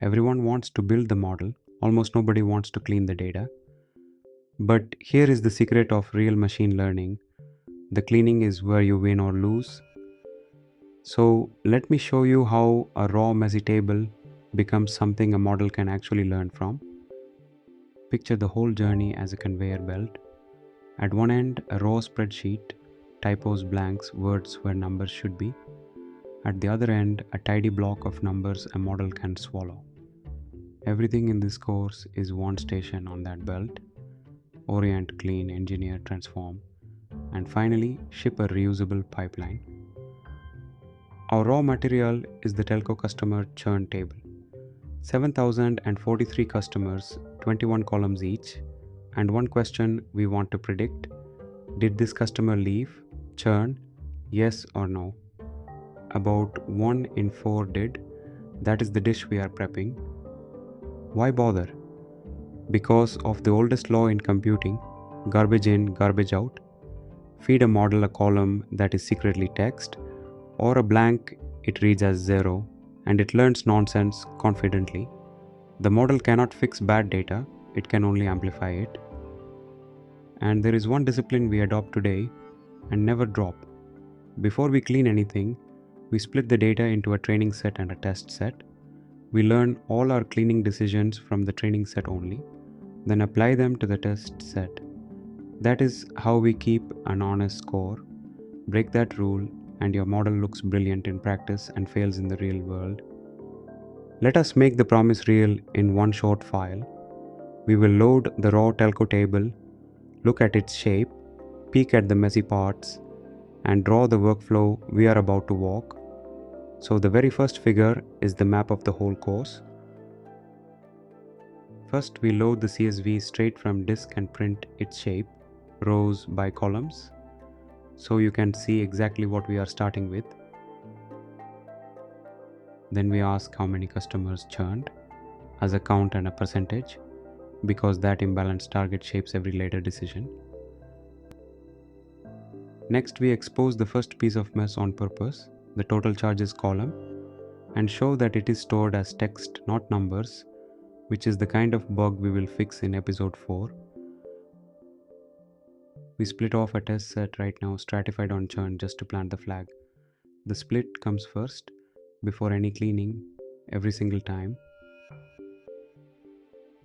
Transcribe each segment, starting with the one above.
Everyone wants to build the model, almost nobody wants to clean the data. But here is the secret of real machine learning. The cleaning is where you win or lose. So let me show you how a raw messy table becomes something a model can actually learn from. Picture the whole journey as a conveyor belt. At one end, a raw spreadsheet, typos, blanks, words where numbers should be. At the other end, a tidy block of numbers a model can swallow. Everything in this course is one station on that belt. Orient, clean, engineer, transform, and finally ship a reusable pipeline. Our raw material is the Telco Customer Churn table. 7,043 customers, 21 columns each, and one question we want to predict: did this customer leave, churn, yes or no? About 1 in 4 did. That is the dish we are prepping. Why bother? Because of the oldest law in computing, garbage in, garbage out. Feed a model a column that is secretly text, or a blank it reads as 0, and it learns nonsense confidently. The model cannot fix bad data, it can only amplify it. And there is one discipline we adopt today and never drop. Before we clean anything, we split the data into a training set and a test set. We learn all our cleaning decisions from the training set only, then apply them to the test set. That is how we keep an honest score. Break that rule and your model looks brilliant in practice and fails in the real world. Let us make the promise real in one short file. We will load the raw telco table, look at its shape, peek at the messy parts, and draw the workflow we are about to walk. So the very first figure is the map of the whole course. First, we load the CSV straight from disk and print its shape, rows by columns, so you can see exactly what we are starting with. Then we ask how many customers churned as a count and a percentage, because that imbalanced target shapes every later decision. Next, we expose the first piece of mess on purpose, the total charges column, and show that it is stored as text, not numbers, which is the kind of bug we will fix in episode 4. We split off a test set right now stratified on churn just to plant the flag. The split comes first, before any cleaning, every single time.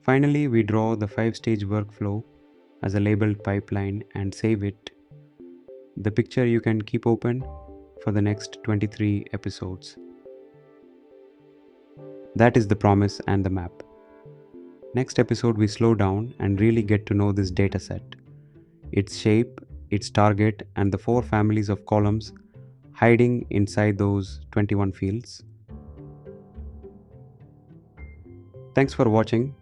Finally, we draw the 5-stage workflow as a labeled pipeline and save it. The picture you can keep open for the next 23 episodes. That is the promise and the map. Next episode we slow down and really get to know this dataset, its shape, its target, and the 4 families of columns hiding inside those 21 fields. Thanks for watching.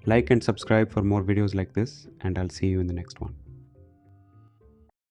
Like and subscribe for more videos like this, and I'll see you in the next one.